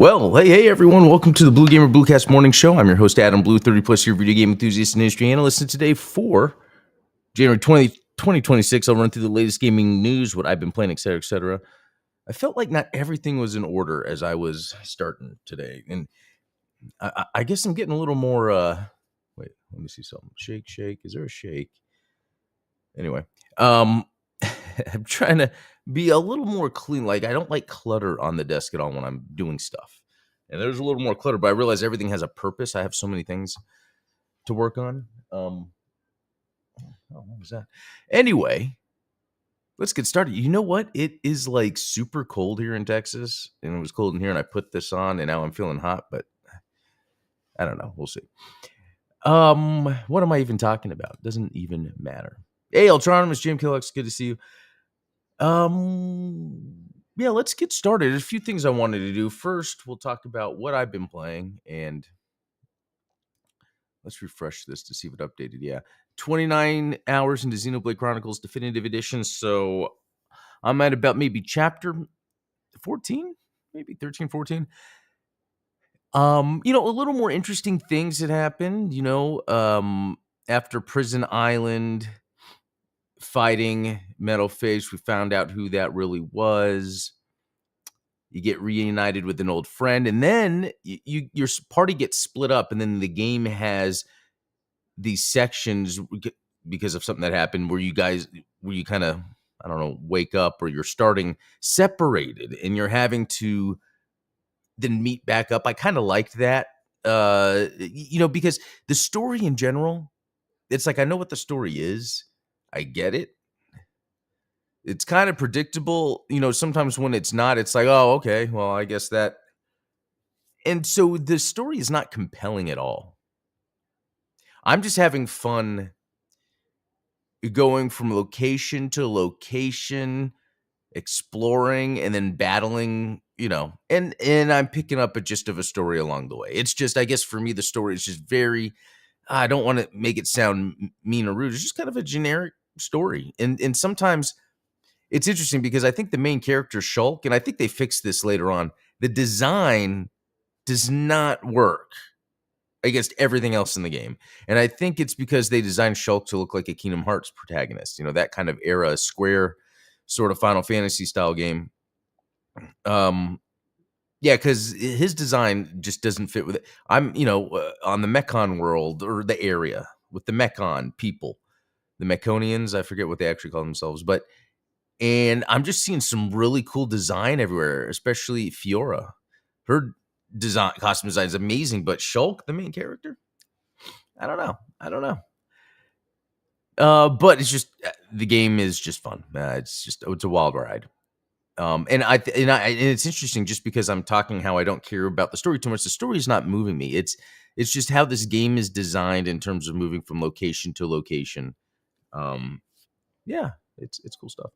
Well, hey everyone, welcome to the Blue Gamer Bluecast Morning Show. I'm your host, Adam Blue, 30 plus year video game enthusiast and industry analyst. And today for January 2026, I'll run through the latest gaming news, what I've been playing, etc., etc. I felt like not everything was in order as I was starting today. And I guess I'm getting a little more, wait, let me see something. Shake. Is there a shake? Anyway, um, I'm trying to be a little more clean. Like, I don't like clutter on the desk at all when I'm doing stuff. And there's a little more clutter, but I realize everything has a purpose. I have so many things to work on. What was that? Anyway, let's get started. You know what? It is like super cold here in Texas, and it was cold in here, and I put this on, and now I'm feeling hot, but I don't know. We'll see. What am I even talking about? Doesn't even matter. Hey, Ultronymous, Jim Killux, good to see you. Yeah, let's get started. There's a few things I wanted to do. First, we'll talk about what I've been playing, and let's refresh this to see if it updated. Yeah, 29 hours into Xenoblade Chronicles Definitive Edition. So I'm at about maybe chapter 14, maybe 13, 14. A little more interesting things that happened, after Prison Island fighting Metal Face, we found out who that really was. You get reunited with an old friend, and then your party gets split up, and then the game has these sections because of something that happened where you kind of, I don't know, wake up, or you're starting separated and you're having to then meet back up. I kind of liked that, because the story in general, it's like, I know what the story is. I get it. It's kind of predictable, sometimes when it's not, it's like, oh, okay, well, I guess that. And so the story is not compelling at all. I'm just having fun going from location to location, exploring, and then battling, and I'm picking up a gist of a story along the way. It's just, I guess for me, the story is just very, I don't want to make it sound mean or rude. It's just kind of a generic story. And sometimes it's interesting because I think the main character, Shulk, and I think they fixed this later on, the design does not work against everything else in the game. And I think it's because they designed Shulk to look like a Kingdom Hearts protagonist, that kind of era, Square sort of Final Fantasy style game. Yeah, because his design just doesn't fit with it. I'm, on the Mechon world, or the area with the Mechon people, the Mechonians, I forget what they actually call themselves, and I'm just seeing some really cool design everywhere, especially Fiora. Her costume design is amazing, but Shulk, the main character, I don't know. But it's just, the game is just fun. It's a wild ride. And it's interesting just because I'm talking how I don't care about the story too much. The story is not moving me. It's just how this game is designed in terms of moving from location to location. Yeah, it's cool stuff.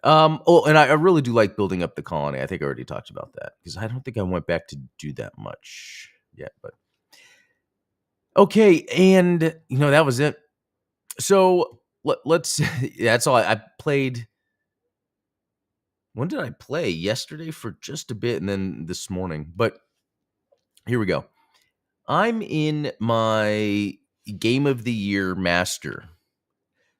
And I really do like building up the colony. I think I already talked about that because I don't think I went back to do that much yet, but okay. And that was it. So let's, that's all I played. When did I play? Yesterday for just a bit, and then this morning. But here we go. I'm in my Game of the Year Master.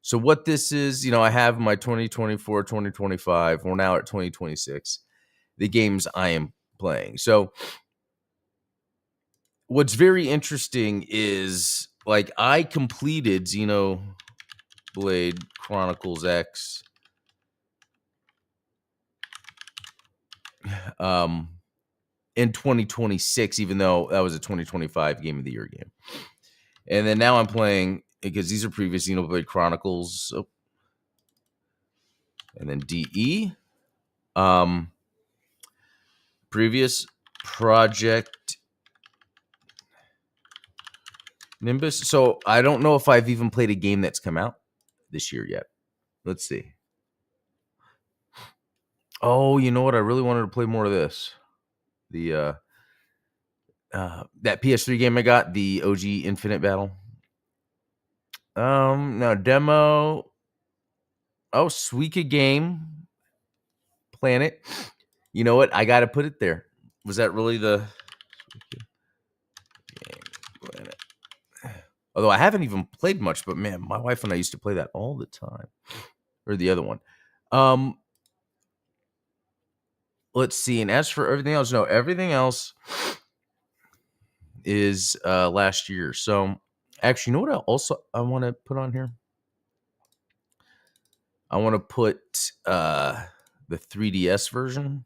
So what this is, I have my 2024, 2025. We're now at 2026. The games I am playing. So what's very interesting is, like, I completed Xenoblade Chronicles X. In 2026, even though that was a 2025 Game of the Year game. And then now I'm playing, because these are previous Xenoblade Chronicles. Oh. And then DE. Previous Project Nimbus. So I don't know if I've even played a game that's come out this year yet. Let's see. Oh, you know what? I really wanted to play more of this. The that PS3 game I got, the OG Infinite Battle. No, demo. Oh, Suika Game Planet. You know what? I got to put it there. Was that really the Game Planet? Although I haven't even played much, but man, my wife and I used to play that all the time. Or the other one. Let's see. And as for everything else, no, everything else is last year. So actually, you know what I want to put on here? I want to put the 3DS version.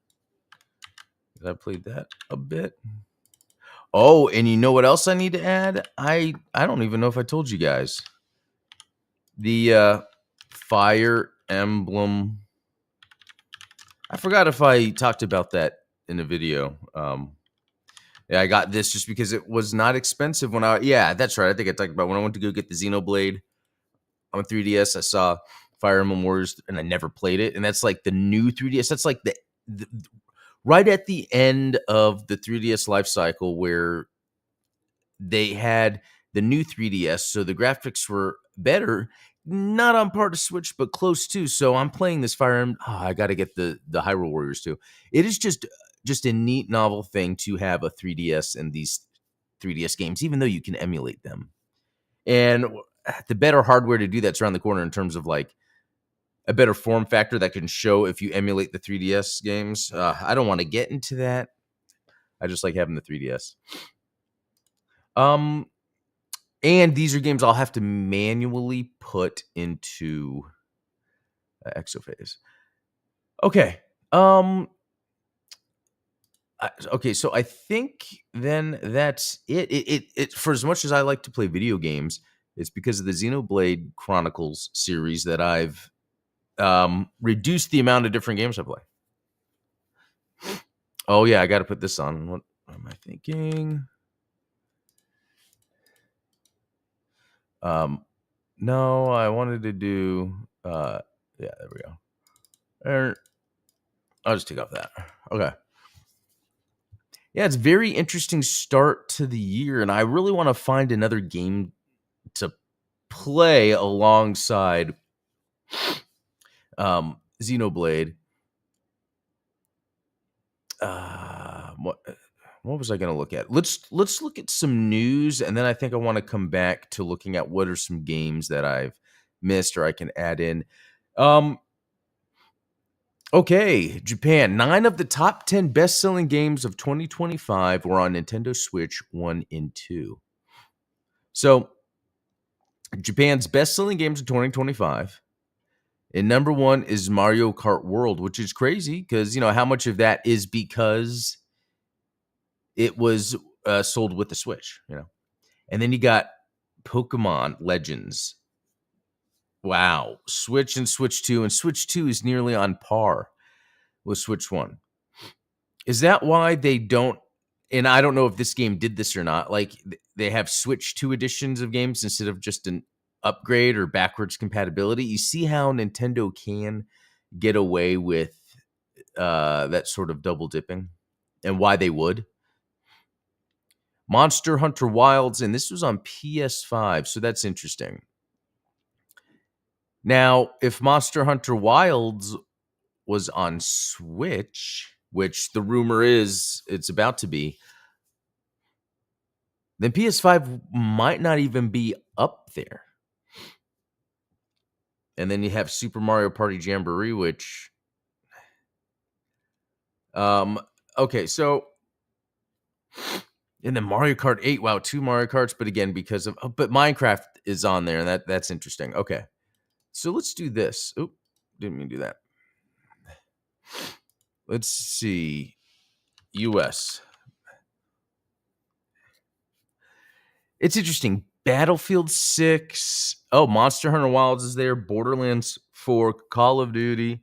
I played that a bit. Oh, and you know what else I need to add? I don't even know if I told you guys. The Fire Emblem. I forgot if I talked about that in a video. Yeah, I got this just because it was not expensive when yeah, that's right. I think I talked about when I went to go get the Xenoblade on 3DS. I saw Fire Emblem Warriors and I never played it. And that's like the new 3DS. That's like the right at the end of the 3DS life cycle where they had the new 3DS. So the graphics were better, not on par to Switch, but close to. So I'm playing this Fire Emblem. Oh, I got to get the Hyrule Warriors too. It is just a neat, novel thing to have a 3DS and these 3DS games, even though you can emulate them. And the better hardware to do that's around the corner in terms of like a better form factor that can show if you emulate the 3DS games. I don't want to get into that. I just like having the 3DS. And these are games I'll have to manually put into Exophase. Okay. Okay, so I think then that's it. It for as much as I like to play video games, it's because of the Xenoblade Chronicles series that I've reduced the amount of different games I play. Oh yeah, I got to put this on. What am I thinking? No, I wanted to do. Yeah, there we go. I'll just take off that. Okay. Yeah, it's very interesting start to the year, and I really want to find another game to play alongside Xenoblade. What was I going to look at? Let's look at some news, and then I think I want to come back to looking at what are some games that I've missed or I can add in. Okay, Japan. 9 of the top 10 best-selling games of 2025 were on Nintendo Switch 1 and 2. So, Japan's best-selling games of 2025. And number 1 is Mario Kart World, which is crazy because, you know, how much of that is because it was sold with the Switch, you know. And then you got Pokemon Legends. Wow. Switch and Switch 2. And Switch 2 is nearly on par with Switch 1. Is that why they don't, and I don't know if this game did this or not, like they have Switch 2 editions of games instead of just an upgrade or backwards compatibility? You see how Nintendo can get away with that sort of double dipping and why they would. Monster Hunter Wilds, and this was on PS5, so that's interesting. Now, if Monster Hunter Wilds was on Switch, which the rumor is it's about to be, then PS5 might not even be up there. And then you have Super Mario Party Jamboree, which okay, so and then Mario Kart 8, wow, 2 Mario Karts, but again, because of but Minecraft is on there, and that's interesting. Okay. So let's do this. Oop, didn't mean to do that. Let's see. US. It's interesting. Battlefield 6. Oh, Monster Hunter Wilds is there. Borderlands 4, Call of Duty,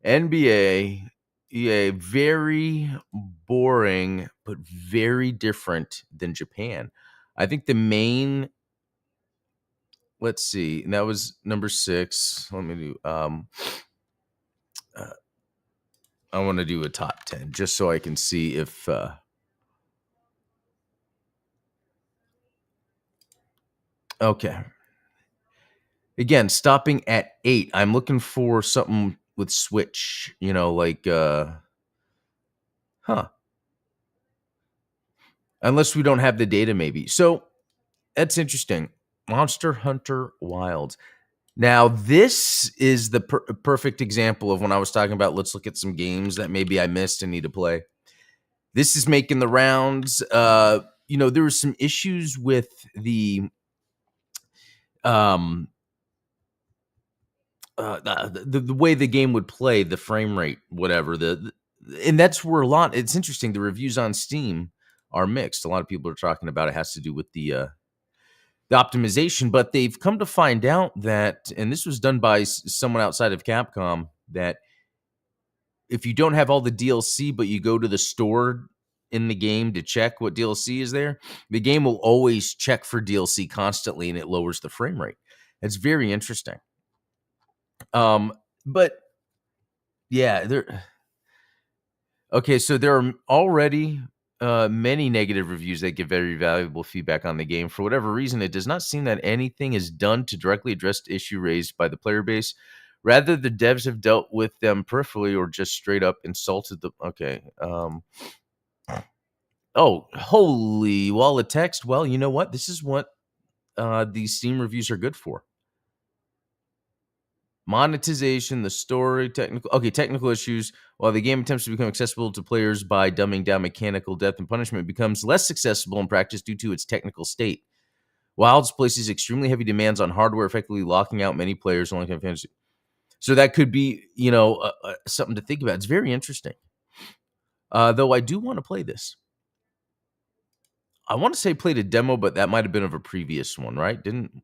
NBA, EA. Very boring, but very different than Japan. I think the main, let's see, and that was number 6. Let me do, I want to do a top 10 just so I can see if, okay. Again, stopping at 8. I'm looking for something with Switch, you know, like huh. unless we don't have the data, maybe. So that's interesting. Monster Hunter Wilds. Now, this is the perfect example of when I was talking about let's look at some games that maybe I missed and need to play. This is making the rounds. There were some issues with um, the way the game would play, the frame rate, whatever. And that's where a lot. It's interesting. The reviews on Steam are mixed. A lot of people are talking about it has to do with the optimization, but they've come to find out that, and this was done by someone outside of Capcom, that if you don't have all the DLC, but you go to the store in the game to check what DLC is there, the game will always check for DLC constantly, and it lowers the frame rate. It's very interesting. But yeah, okay, so there are already many negative reviews that give very valuable feedback on the game. For whatever reason, it does not seem that anything is done to directly address the issue raised by the player base. Rather, the devs have dealt with them peripherally or just straight up insulted them. Okay. Oh, holy wall of text. Well, you know what? This is what these Steam reviews are good for. Monetization, the story, technical issues. While the game attempts to become accessible to players by dumbing down mechanical depth and punishment, it becomes less accessible in practice due to its technical state. Wilds places extremely heavy demands on hardware, effectively locking out many players. So that could be, something to think about. It's very interesting. Though I do want to play this. I want to say played a demo, but that might have been of a previous one, right? Didn't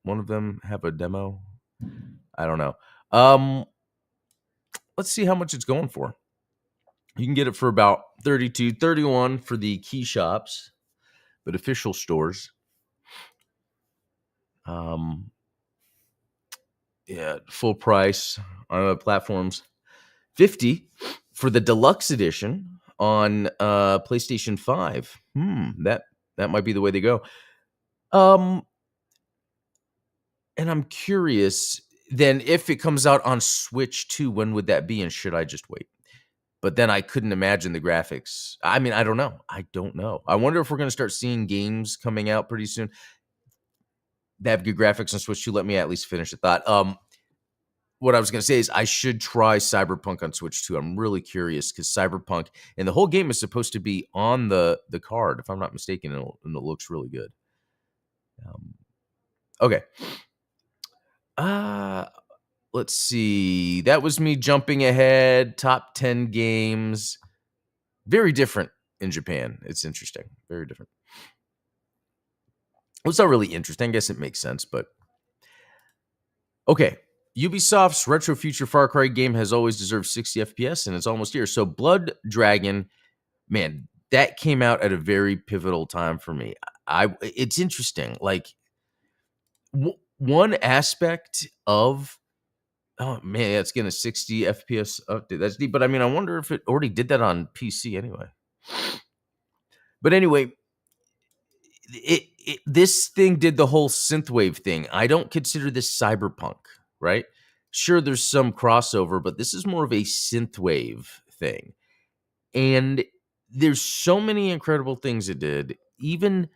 one of them have a demo? I don't know. Let's see how much it's going for. You can get it for about $32, $31 for the key shops, but official stores. Full price on other platforms. $50 for the deluxe edition on PlayStation 5. That might be the way to go. And I'm curious, then if it comes out on Switch too, when would that be? And should I just wait? But then I couldn't imagine the graphics. I mean, I don't know. I wonder if we're going to start seeing games coming out pretty soon that have good graphics on Switch too. Let me at least finish the thought. What I was going to say is I should try Cyberpunk on Switch too. I'm really curious because Cyberpunk and the whole game is supposed to be on the card, if I'm not mistaken, and it looks really good. Okay. Let's see. That was me jumping ahead. Top 10 games. Very different in Japan. It's interesting. Very different. Well, it's not really interesting. I guess it makes sense, but okay. Ubisoft's retro future Far Cry game has always deserved 60 FPS, and it's almost here. So Blood Dragon, man, that came out at a very pivotal time for me. It's interesting. Like one aspect of oh man, it's getting a 60 FPS update. That's deep, but I mean, I wonder if it already did that on PC anyway. But anyway, this thing did the whole synthwave thing. I don't consider this cyberpunk, right? Sure, there's some crossover, but this is more of a synthwave thing. And there's so many incredible things it did. Even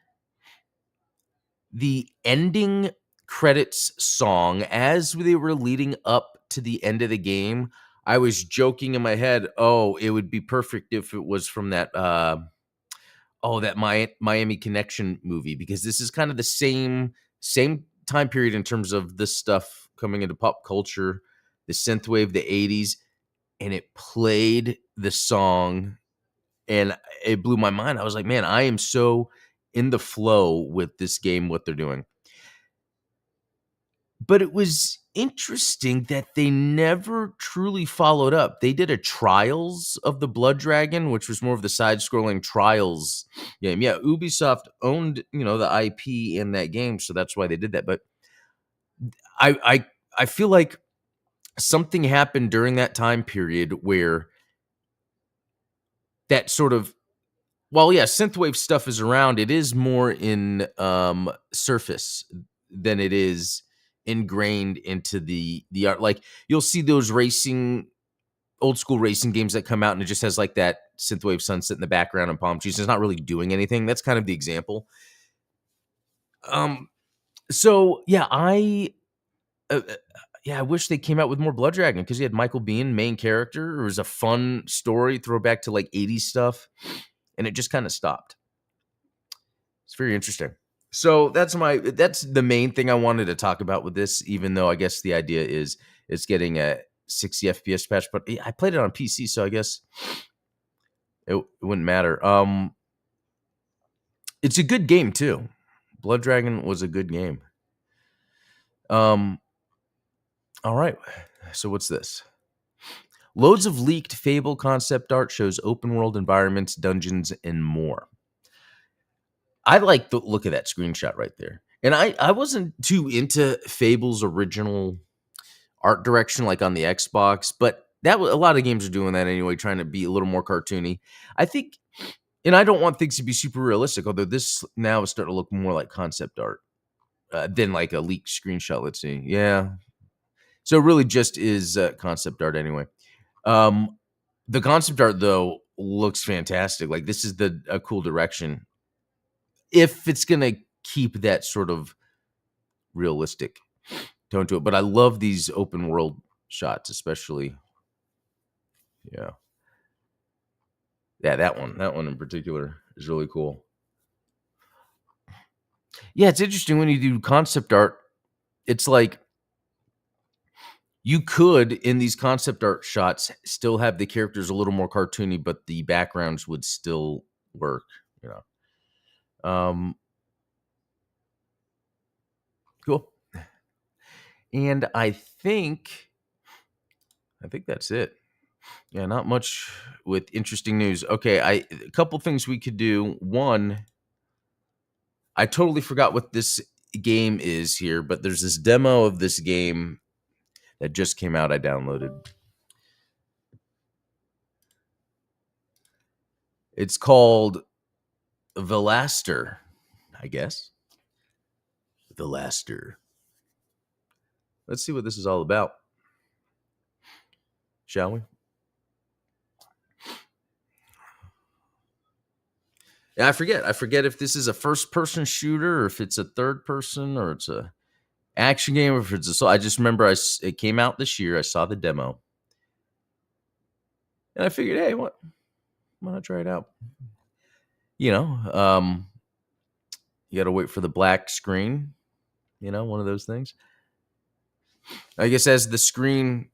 the ending credits song, as they were leading up to the end of the game, I was joking in my head, oh, it would be perfect if it was from that Miami Connection movie, because this is kind of the same time period in terms of this stuff coming into pop culture, the synthwave, the 80s, and it played the song and it blew my mind. I was like, man, I am so in the flow with this game, what they're doing. But it was interesting that they never truly followed up. They did a Trials of the Blood Dragon, which was more of the side-scrolling Trials game. Yeah, Ubisoft owned, the IP in that game, so that's why they did that. But I feel like something happened during that time period where that sort of, well, yeah, synthwave stuff is around. It is more in surface than it is ingrained into the art. Like you'll see those old school racing games that come out and it just has like that synthwave sunset in the background and palm trees. It's not really doing anything. That's kind of the example. So yeah, I wish they came out with more Blood Dragon, because you had Michael Biehn, main character. It was a fun story, throwback to like 80s stuff, and it just kind of stopped. It's very interesting. So that's the main thing I wanted to talk about with this, even though I guess the idea is it's getting a 60 FPS patch, but I played it on PC, so I guess it wouldn't matter. It's a good game too. Blood Dragon was a good game. All right. So what's this? Loads of leaked Fable concept art shows open world environments, dungeons, and more. I like the look of that screenshot right there. And I wasn't too into Fable's original art direction, like on the Xbox, but a lot of games are doing that anyway, trying to be a little more cartoony. I think, and I don't want things to be super realistic, although this now is starting to look more like concept art than like a leaked screenshot. Let's see. Yeah. So it really just is concept art anyway. The concept art, though, looks fantastic. Like, this is a cool direction, if it's going to keep that sort of realistic tone to it. But I love these open world shots, especially. Yeah. Yeah, that one in particular is really cool. Yeah, it's interesting when you do concept art. It's like you could, in these concept art shots, still have the characters a little more cartoony, but the backgrounds would still work, you know. Cool. And I think that's it. Yeah, not much with interesting news. Okay, a couple things we could do. One, I totally forgot what this game is here, but there's this demo of this game that just came out. I downloaded. It's called Velaster, I guess. Velaster. Let's see what this is all about. Shall we? Yeah, I forget if this is a first-person shooter, or if it's a third-person, or it's a action game, or if it's I just remember it came out this year. I saw the demo, and I figured, hey, why not try it out? You know, you got to wait for the black screen. You know, one of those things. I guess as the screen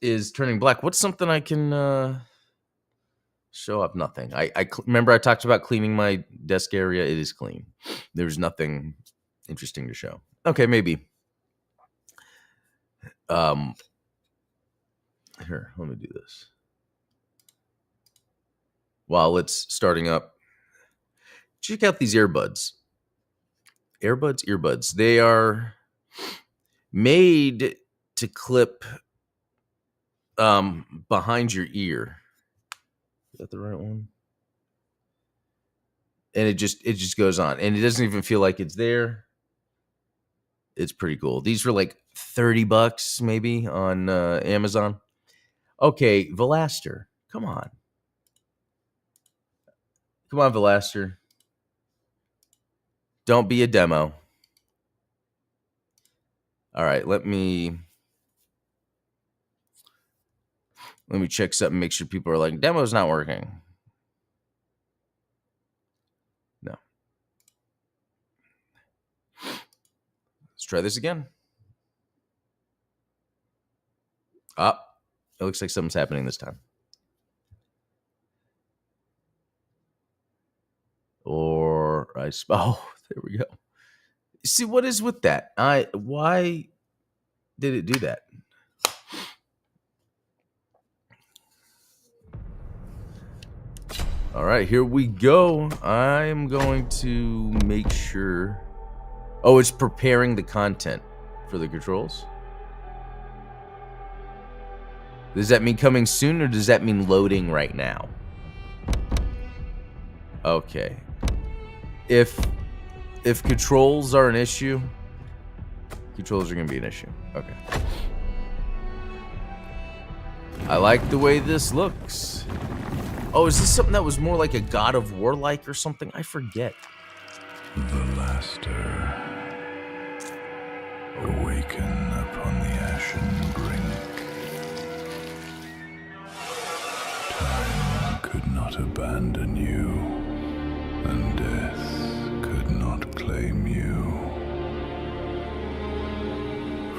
is turning black, what's something I can show up? Nothing. Remember I talked about cleaning my desk area. It is clean. There's nothing interesting to show. Okay, maybe. Here, let me do this. While it's starting up, check out these earbuds. Earbuds. They are made to clip behind your ear. Is that the right one? And it just goes on, and it doesn't even feel like it's there. It's pretty cool. These were like $30 maybe on Amazon. Okay, Velaster, come on, Velaster. Don't be a demo. All right, let me check something. Make sure people are like, demo's not working. No. Let's try this again. It looks like something's happening this time. Or there we go. See, what is with that? Why did it do that? All right, here we go. I'm going to make sure. Oh, it's preparing the content for the controls. Does that mean coming soon, or does that mean loading right now? Okay. If controls are an issue, controls are going to be an issue. Okay. I like the way this looks. Oh, is this something that was more like a God of War like or something? I forget. Velaster, awaken upon the ashen brink. Time could not abandon you, and death could not claim you.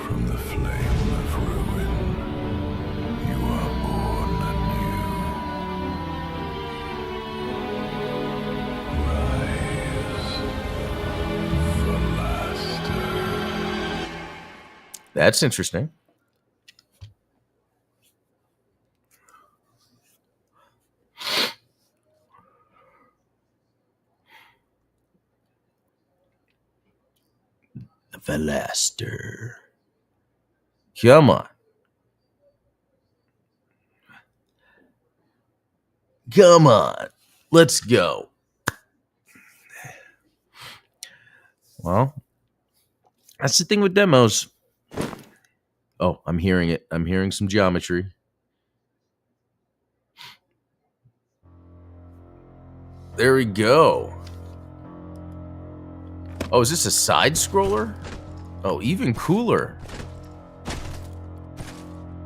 From the flame of ruin, you are born anew. Rise, Velaster. That's interesting. Velaster. Come on. Come on. Let's go. Well, that's the thing with demos. Oh, I'm hearing it. I'm hearing some geometry. There we go. Oh, is this a side scroller? Oh, even cooler.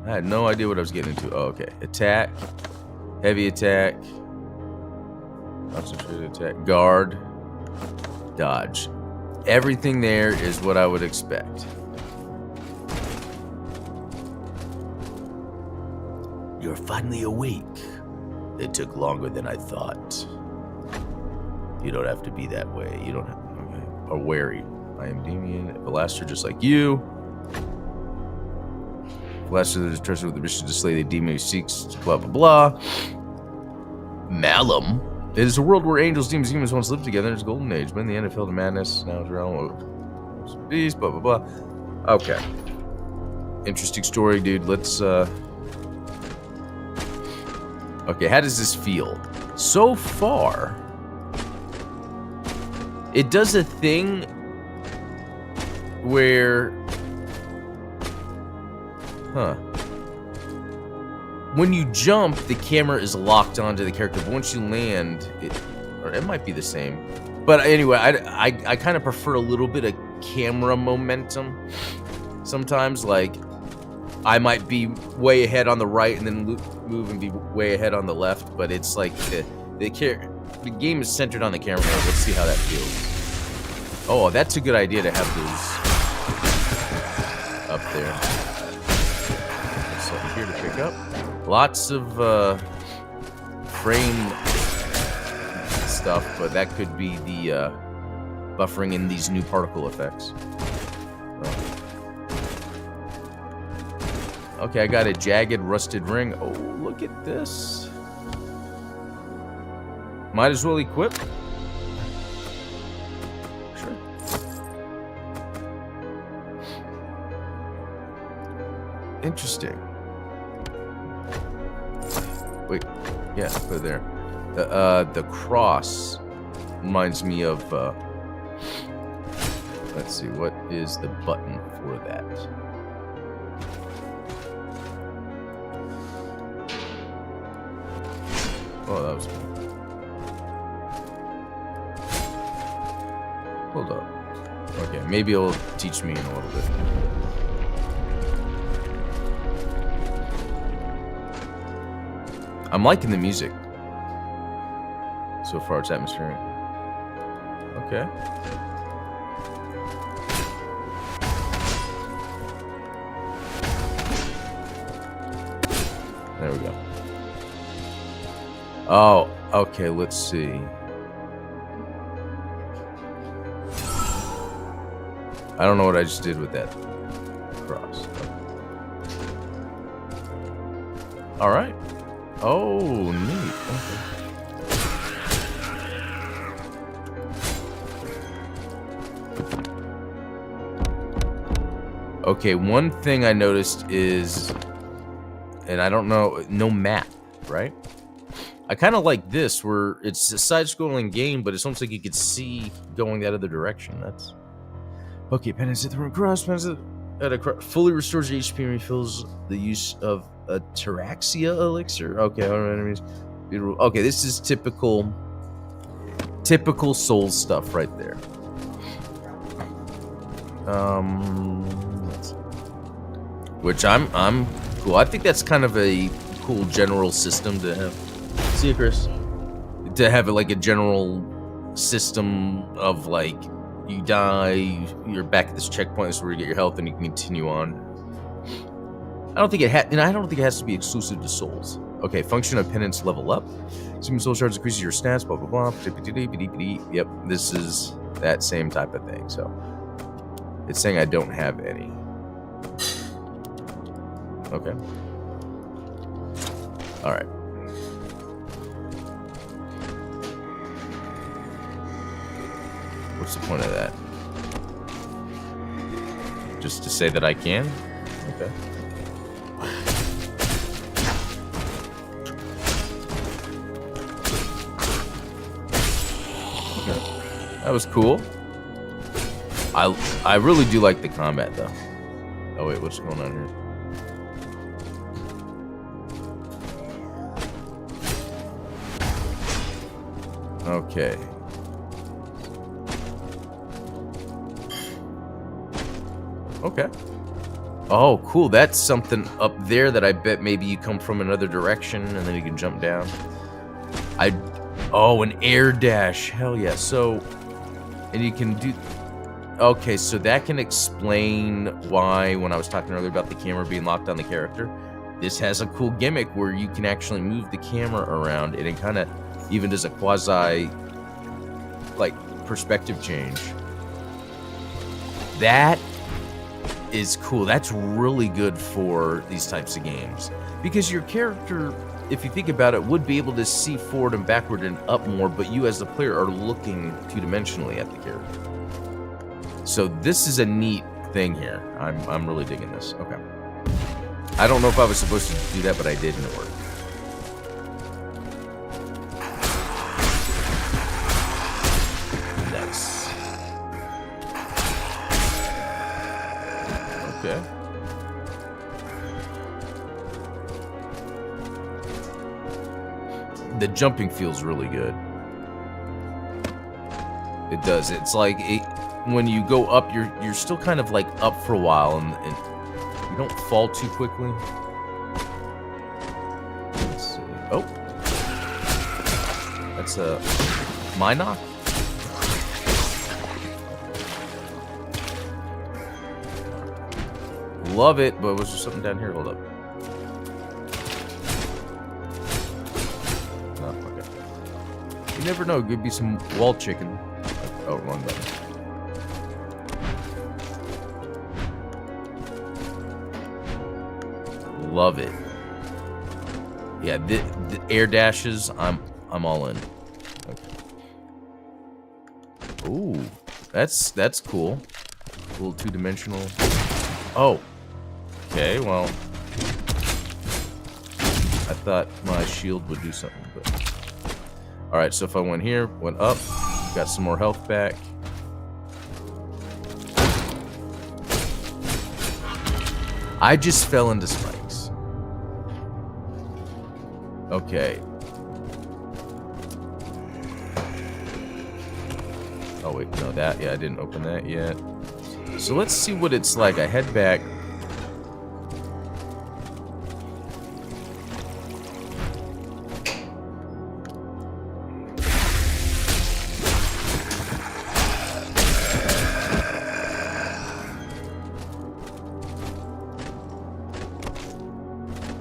I had no idea what I was getting into. Oh, okay. Attack. Heavy attack. Concentrated attack. Guard. Dodge. Everything there is what I would expect. You're finally awake. It took longer than I thought. You don't have to be that way. You don't have to. Okay. Or wary. I am Damien. Velaster just like you. Velaster is trusted with the mission to slay the demon who seeks blah blah blah. Malum. It is a world where angels, demons, humans once lived together in its golden age. But in the end, it fell to madness. Now it's realm of beast. Blah blah blah. Okay. Interesting story, dude. Let's. Okay, how does this feel? So far, it does a thing where, when you jump, the camera is locked onto the character, but once you land, it might be the same. But anyway, I kind of prefer a little bit of camera momentum. Sometimes, like, I might be way ahead on the right and then move and be way ahead on the left, but it's like the game is centered on the camera. Let's see how that feels. Oh, that's a good idea to have those up there. There's something here to pick up. Lots of frame stuff, but that could be the buffering in these new particle effects. Okay, I got a jagged, rusted ring. Oh, look at this. Might as well equip. Sure. Interesting. Wait, yeah, put it there. The cross reminds me of, let's see, what is the button for that? Oh, that was cool. Hold up. Okay, maybe it'll teach me in a little bit. I'm liking the music. So far, it's atmospheric. Okay. There we go. Oh, okay, let's see. I don't know what I just did with that cross. All right. Oh, neat. Okay. Okay, one thing I noticed is, and I don't know, no map, right? I kind of like this, where it's a side-scrolling game, but it's almost like you could see going that other direction. That's okay. Penance at the room cross. Fully restores HP and refills the use of a Taraxia elixir. Okay, our enemies. Okay, this is typical Souls stuff right there. Let's see. Which I'm cool. I think that's kind of a cool general system to have. See you, Chris. To have like a general system of like you die, you're back at this checkpoint, this is where you get your health, and you can continue on. I don't think it has to be exclusive to Souls. Okay, function of penance level up. Assuming soul shards increases your stats, blah blah blah. Yep, this is that same type of thing. So it's saying I don't have any. Okay. Alright. What's the point of that? Just to say that I can? Okay. That was cool. I really do like the combat though. Oh wait, what's going on here? Okay. Okay. Oh, cool. That's something up there that I bet maybe you come from another direction and then you can jump down. Oh, an air dash. Hell yeah. So, and you can do... Okay, so that can explain why, when I was talking earlier about the camera being locked on the character, this has a cool gimmick where you can actually move the camera around, and it kind of even does a quasi, like, perspective change. That is cool. That's really good for these types of games. Because your character, if you think about it, would be able to see forward and backward and up more, but you as the player are looking two-dimensionally at the character. So this is a neat thing here. I'm really digging this. Okay. I don't know if I was supposed to do that, but I did, and it worked. Nice. Okay. The jumping feels really good. It does. It's like when you go up, you're still kind of like up for a while, and you don't fall too quickly. Let's see. Oh, that's a Minoc. Love it, but was there something down here? Hold up. Oh, okay. You never know. Could be some wall chicken. Oh, wrong button. Love it. Yeah, the air dashes, I'm all in. Okay. Ooh, that's cool. A little two-dimensional. Oh. Okay, well, I thought my shield would do something, but all right. So if I went here, went up, got some more health back. I just fell into spikes. Okay. Oh wait, no, that, yeah, I didn't open that yet. So let's see what it's like. I head back.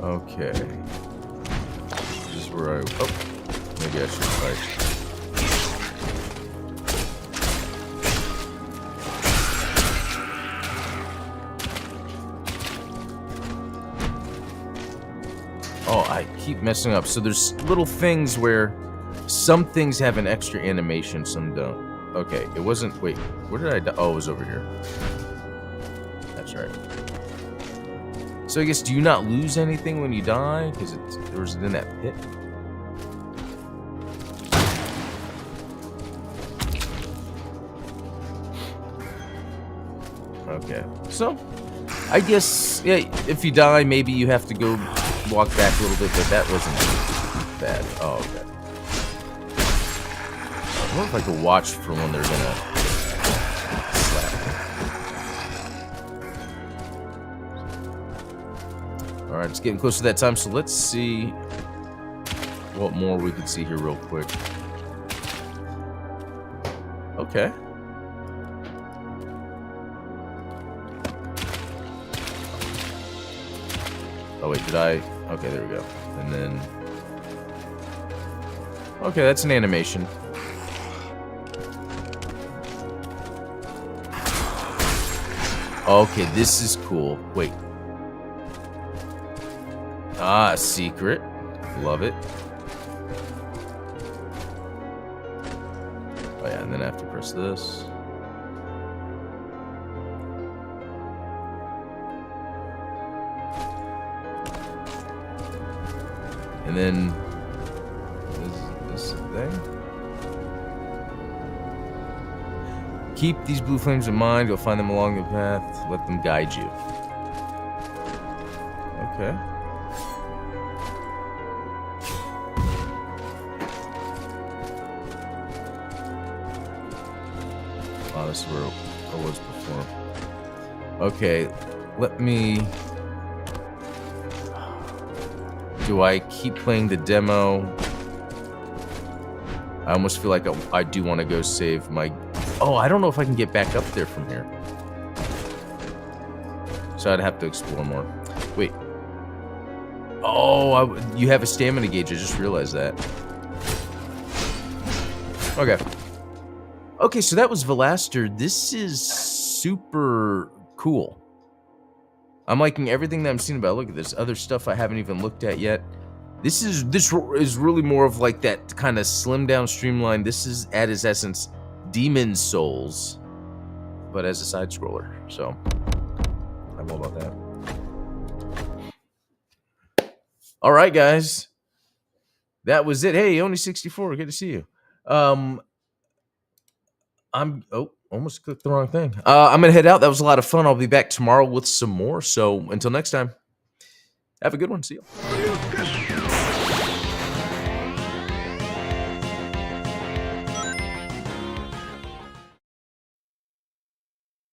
Okay. This is where I... Oh, maybe I should fight. Oh, I keep messing up. So there's little things where some things have an extra animation, some don't. Okay, it wasn't... Wait, where did I die? Oh, it was over here. That's right. So I guess, do you not lose anything when you die? Because it was in that pit? Okay. So, I guess, yeah, if you die, maybe you have to go walk back a little bit, but that bad. Oh, okay. I wonder if I could watch for when they're gonna slap. Alright, it's getting close to that time, so let's see what more we can see here real quick. Okay. Oh wait, did I? Okay, there we go. And then... Okay, that's an animation. Okay, this is cool. Wait. Ah, secret. Love it. Oh yeah, and then I have to press this. And then this thing. Keep these blue flames in mind. You'll find them along the path. Let them guide you. Okay. Wow, this is where I was before. Okay, let me... Do I keep playing the demo? I almost feel like I do want to go save my... Oh, I don't know if I can get back up there from here. So I'd have to explore more. Wait. Oh, you have a stamina gauge. I just realized that. Okay. Okay, so that was Velaster. This is super cool. I'm liking everything that I'm seeing about it. Look at this other stuff I haven't even looked at yet. This is really more of like that kind of slimmed down, streamlined. This is at its essence Demon Souls, but as a side scroller. So I'm all about that. All right, guys, that was it. Hey, only 64. Good to see you. Almost clicked the wrong thing. I'm gonna head out. That was a lot of fun. I'll be back tomorrow with some more. So until next time, have a good one. See you.